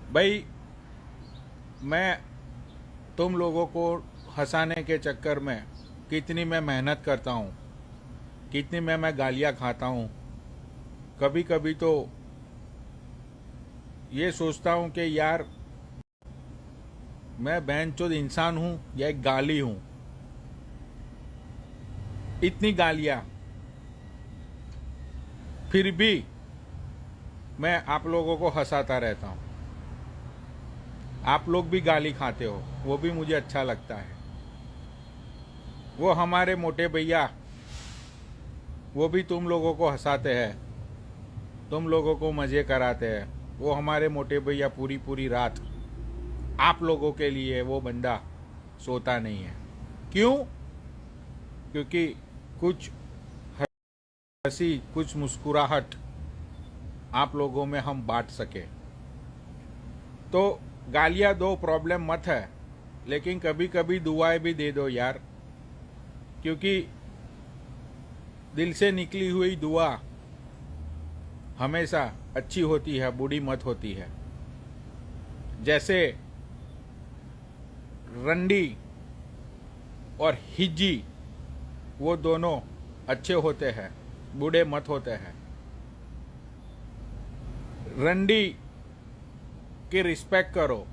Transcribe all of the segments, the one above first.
भाई, मैं तुम लोगों को हंसाने के चक्कर में कितनी मैं मेहनत करता हूँ, कितनी मैं गालियाँ खाता हूँ। कभी कभी तो ये सोचता हूँ कि यार, मैं बहनचोद इंसान हूँ या एक गाली हूँ। इतनी गालियाँ, फिर भी मैं आप लोगों को हंसाता रहता हूँ। आप लोग भी गाली खाते हो, वो भी मुझे अच्छा लगता है। वो हमारे मोटे भैया, वो भी तुम लोगों को हंसाते हैं, तुम लोगों को मज़े कराते हैं। वो हमारे मोटे भैया पूरी पूरी रात आप लोगों के लिए वो बंदा सोता नहीं है। क्यों? क्योंकि कुछ हंसी, कुछ मुस्कुराहट आप लोगों में हम बांट सके। तो गालियां दो, प्रॉब्लम मत है, लेकिन कभी कभी दुआएं भी दे दो यार। क्योंकि दिल से निकली हुई दुआ हमेशा अच्छी होती है, बुरी मत होती है। जैसे रंडी और हिज्जी, वो दोनों अच्छे होते हैं, बूढ़े मत होते हैं। रंडी की रिस्पेक्ट करो।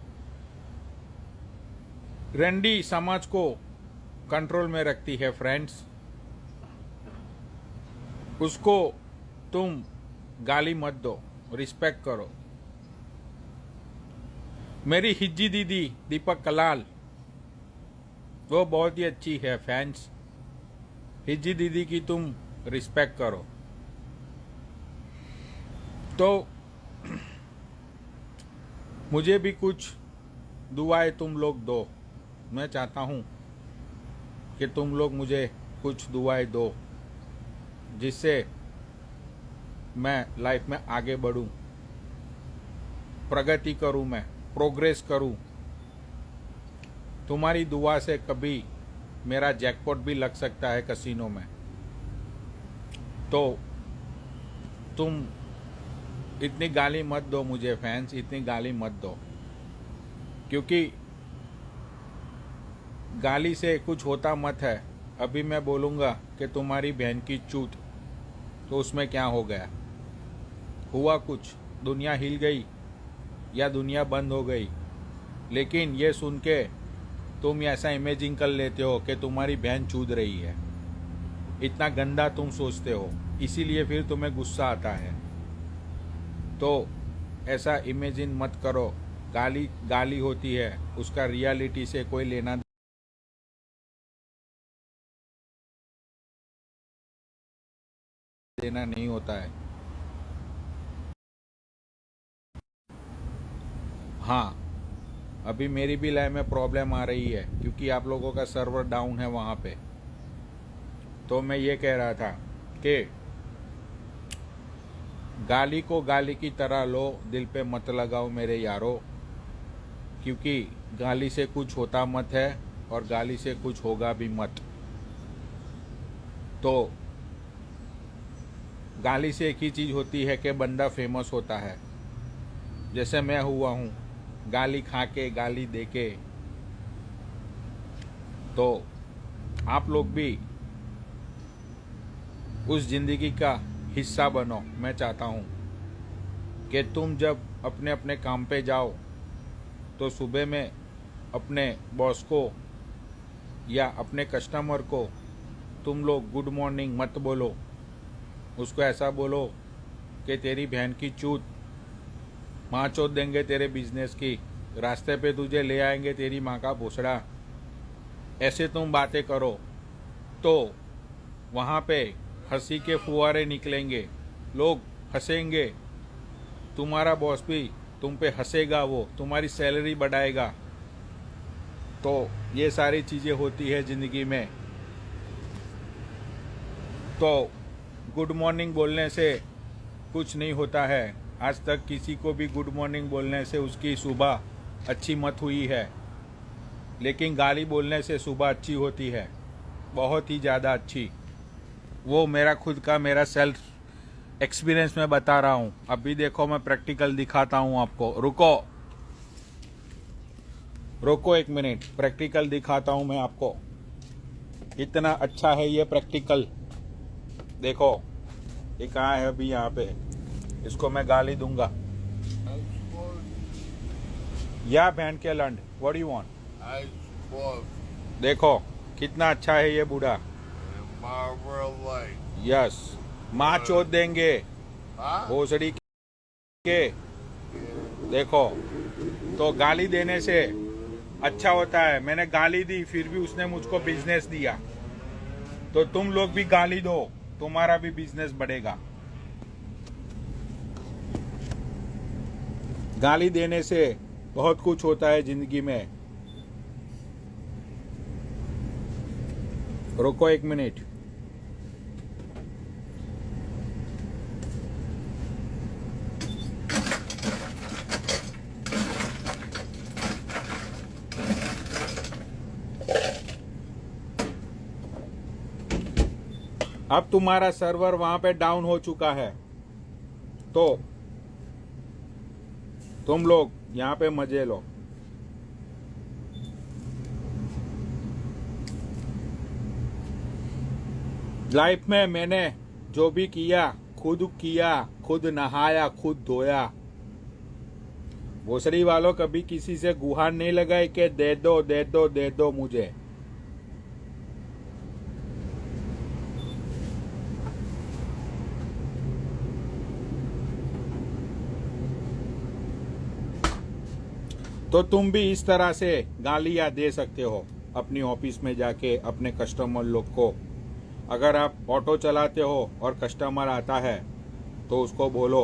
रंडी समाज को कंट्रोल में रखती है फ्रेंड्स। उसको तुम गाली मत दो, रिस्पेक्ट करो। मेरी हिज्जी दीदी दीपक कलाल, वो बहुत ही अच्छी है फैंस। हिज्जी दीदी की तुम रिस्पेक्ट करो। तो मुझे भी कुछ दुआएं तुम लोग दो। मैं चाहता हूँ कि तुम लोग मुझे कुछ दुआएं दो, जिससे मैं लाइफ में आगे बढ़ूँ, प्रगति करूँ, मैं प्रोग्रेस करूँ। तुम्हारी दुआ से कभी मेरा जैकपॉट भी लग सकता है कसिनो में। तो तुम इतनी गाली मत दो मुझे फैंस, इतनी गाली मत दो। क्योंकि गाली से कुछ होता मत है। अभी मैं बोलूँगा कि तुम्हारी बहन की चूत, तो उसमें क्या हो गया? हुआ कुछ? दुनिया हिल गई या दुनिया बंद हो गई? लेकिन ये सुन के तुम ऐसा इमेजिन कर लेते हो कि तुम्हारी बहन चूद रही है। इतना गंदा तुम सोचते हो, इसीलिए फिर तुम्हें गुस्सा आता है। तो ऐसा इमेजिन मत करो। गाली गाली होती है, उसका रियलिटी से कोई लेना देना नहीं होता है। हाँ, अभी मेरी भी लाइफ में प्रॉब्लम आ रही है, क्योंकि आप लोगों का सर्वर डाउन है वहाँ पे। तो मैं ये कह रहा था कि गाली को गाली की तरह लो, दिल पे मत लगाओ मेरे यारो। क्योंकि गाली से कुछ होता मत है, और गाली से कुछ होगा भी मत। तो गाली से एक ही चीज़ होती है कि बंदा फेमस होता है। जैसे मैं हुआ हूँ, गाली खा के, गाली दे के। तो आप लोग भी उस ज़िंदगी का हिस्सा बनो। मैं चाहता हूँ कि तुम जब अपने अपने काम पे जाओ, तो सुबह में अपने बॉस को या अपने कस्टमर को तुम लोग गुड मॉर्निंग मत बोलो। उसको ऐसा बोलो कि तेरी बहन की चूत, माँ चोद देंगे तेरे बिजनेस की, रास्ते पे तुझे ले आएंगे तेरी माँ का भोसड़ा। ऐसे तुम बातें करो तो वहाँ पे हंसी के फुहारे निकलेंगे, लोग हंसेंगे। तुम्हारा बॉस भी तुम पे हंसेगा, वो तुम्हारी सैलरी बढ़ाएगा। तो ये सारी चीज़ें होती है ज़िंदगी में। तो गुड मॉर्निंग बोलने से कुछ नहीं होता है। आज तक किसी को भी गुड मॉर्निंग बोलने से उसकी सुबह अच्छी मत हुई है। लेकिन गाली बोलने से सुबह अच्छी होती है, बहुत ही ज़्यादा अच्छी। वो मेरा खुद का, मेरा सेल्फ एक्सपीरियंस में बता रहा हूँ। अभी देखो, मैं प्रैक्टिकल दिखाता हूँ आपको। रुको। रोको एक मिनट, प्रैक्टिकल दिखाता हूं मैं आपको। इतना अच्छा है ये प्रैक्टिकल। देखो ये कहाँ है अभी, यहाँ पे। इसको मैं गाली दूंगा। या बहन के लंड, व्हाट यू वांट। देखो कितना अच्छा है ये बूढ़ा। यस, माँ चोद देंगे भोसड़ी के। देखो तो गाली देने से अच्छा होता है। मैंने गाली दी फिर भी उसने मुझको बिजनेस दिया, तो तुम लोग भी गाली दो, तुम्हारा भी बिजनेस बढ़ेगा। गाली देने से बहुत कुछ होता है जिंदगी में। रुको एक मिनट। अब तुम्हारा सर्वर वहां पे डाउन हो चुका है, तो तुम लोग यहां पे मजे लो। लाइफ में मैंने जो भी किया, खुद नहाया, खुद धोया। भोसड़ी वालों कभी किसी से गुहार नहीं लगाए कि दे दो दे दो दे दो मुझे। तो तुम भी इस तरह से गालियां दे सकते हो अपनी ऑफिस में जाके अपने कस्टमर लोग को। अगर आप ऑटो चलाते हो और कस्टमर आता है तो उसको बोलो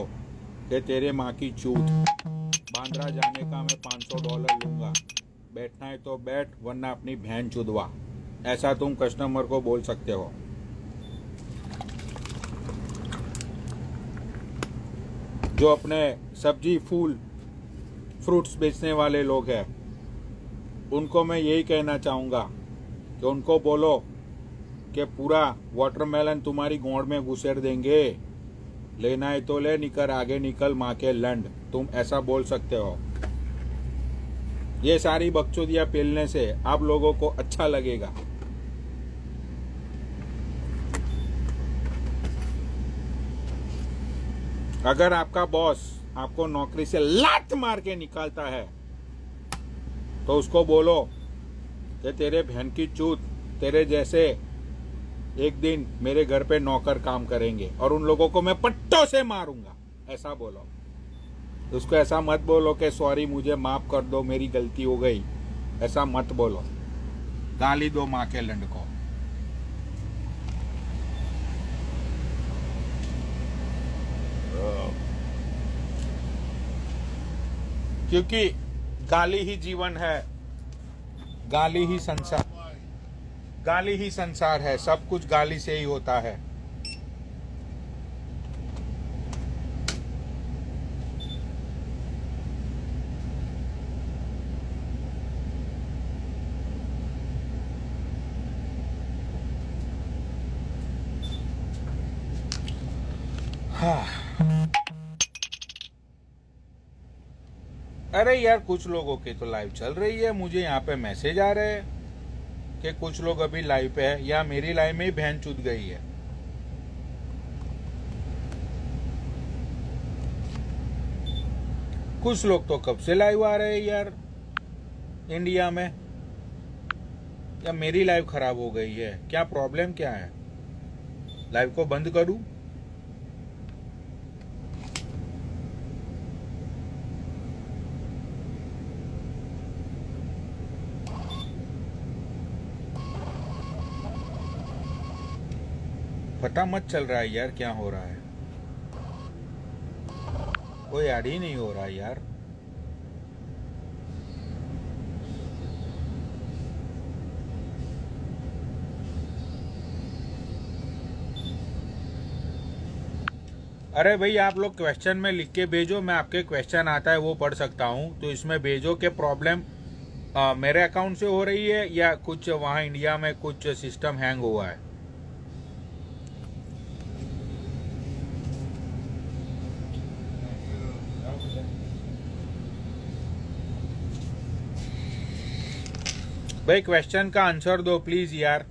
कि तेरे माँ की चूत, बांद्रा जाने का मैं $500 लूंगा, बैठना है तो बैठ वरना अपनी बहन चुदवा। ऐसा तुम कस्टमर को बोल सकते हो। जो अपने सब्जी फूल फ्रूट्स बेचने वाले लोग हैं उनको मैं यही कहना चाहूँगा कि उनको बोलो कि पूरा वाटरमेलन तुम्हारी गोंड में घुसेड़ देंगे, लेना है तो ले, निकर आगे निकल माँ के लंड। तुम ऐसा बोल सकते हो। ये सारी बकचोदियाँ पेलने से आप लोगों को अच्छा लगेगा। अगर आपका बॉस आपको नौकरी से लात मार के निकालता है तो उसको बोलो कि तेरे बहन की चूत, तेरे जैसे एक दिन मेरे घर पे नौकर काम करेंगे और उन लोगों को मैं पट्टों से मारूंगा। ऐसा बोलो। उसको ऐसा मत बोलो कि सॉरी मुझे माफ कर दो, मेरी गलती हो गई। ऐसा मत बोलो। गाली दो माँ के लंड को। क्योंकि गाली ही जीवन है, गाली ही संसार, गाली ही संसार है। सब कुछ गाली से ही होता है। हाँ। अरे यार कुछ लोगों की तो लाइव चल रही है, मुझे यहाँ पे मैसेज आ रहे हैं कि कुछ लोग अभी लाइव पे है, या मेरी लाइव में ही बहन चूत गई है। कुछ लोग तो कब से लाइव आ रहे हैं यार इंडिया में। या मेरी लाइव खराब हो गई है क्या? प्रॉब्लम क्या है? लाइव को बंद करूं? पता मत चल रहा है यार क्या हो रहा है। कोई ऐड ही नहीं हो रहा है यार। अरे भाई आप लोग क्वेश्चन में लिख के भेजो, मैं आपके क्वेश्चन आता है वो पढ़ सकता हूँ। तो इसमें भेजो कि प्रॉब्लम मेरे अकाउंट से हो रही है या कुछ वहाँ इंडिया में कुछ सिस्टम हैंग हुआ है। भाई क्वेश्चन का आंसर दो प्लीज यार।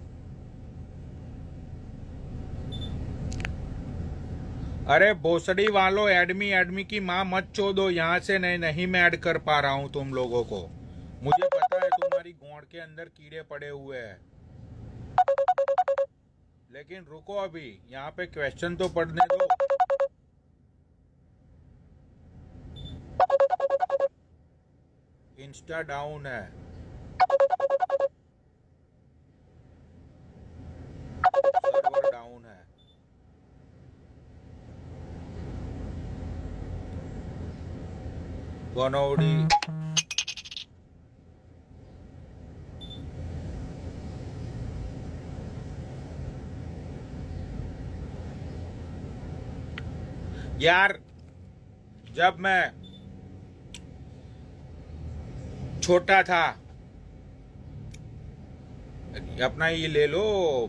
अरे भोसड़ी वालों, एडमी एडमी की माँ मत चोदो यहाँ से। नहीं मैं ऐड कर पा रहा हूँ तुम लोगों को। मुझे पता है तुम्हारी गोंड के अंदर कीड़े पड़े हुए हैं, लेकिन रुको अभी, यहाँ पे क्वेश्चन तो पढ़ने दो। इंस्टा डाउन है, सर्वर डाउन है। बनौड़ी यार, जब मैं छोटा था, अपना ये ले लो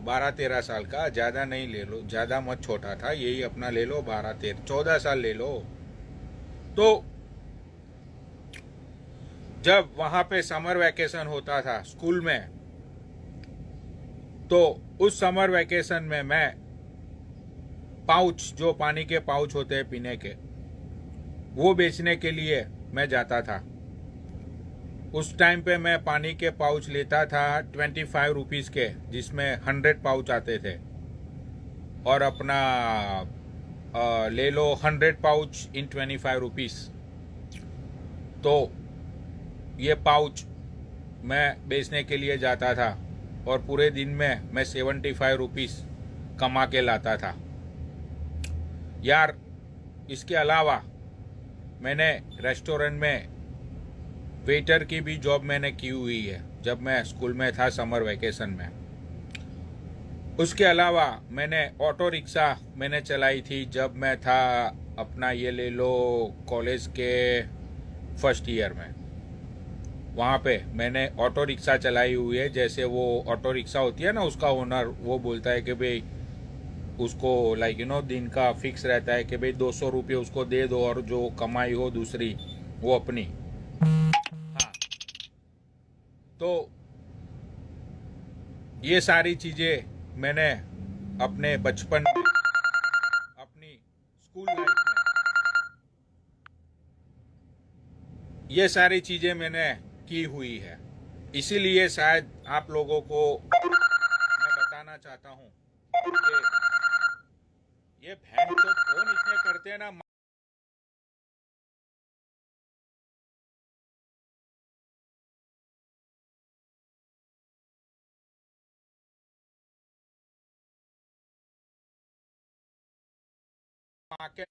12-13 साल का, ज्यादा नहीं ले लो, ज्यादा मत, छोटा था यही अपना ले लो 12-13-14 साल ले लो। तो जब वहां पे समर वैकेशन होता था स्कूल में, तो उस समर वैकेशन में मैं पाउच, जो पानी के पाउच होते हैं पीने के, वो बेचने के लिए मैं जाता था। उस टाइम पे मैं पानी के पाउच लेता था 25 रुपीज के, जिसमें 100 पाउच आते थे। और अपना ले लो 100 पाउच इन 25 रुपीज। तो ये पाउच मैं बेचने के लिए जाता था, और पूरे दिन में मैं 75 रुपीज कमा के लाता था यार। इसके अलावा मैंने रेस्टोरेंट में वेटर की भी जॉब मैंने की हुई है, जब मैं स्कूल में था समर वैकेशन में। उसके अलावा मैंने ऑटो रिक्शा मैंने चलाई थी जब मैं था अपना ये ले लो कॉलेज के फर्स्ट ईयर में। वहाँ पे मैंने ऑटो रिक्शा चलाई हुई है। जैसे वो ऑटो रिक्शा होती है ना, उसका ओनर वो बोलता है कि भाई उसको लाइक दिन का फिक्स रहता है कि भाई 200 रुपये उसको दे दो, और जो कमाई हो दूसरी वो अपनी। हाँ, तो ये सारी चीजें मैंने अपने बचपन में, अपनी स्कूल लाइफ में, ये सारी चीजें मैंने की हुई है। इसीलिए शायद आप लोगों को मैं बताना चाहता हूँ कि ये बहन तो फोन इतने करते हैं ना, माँ के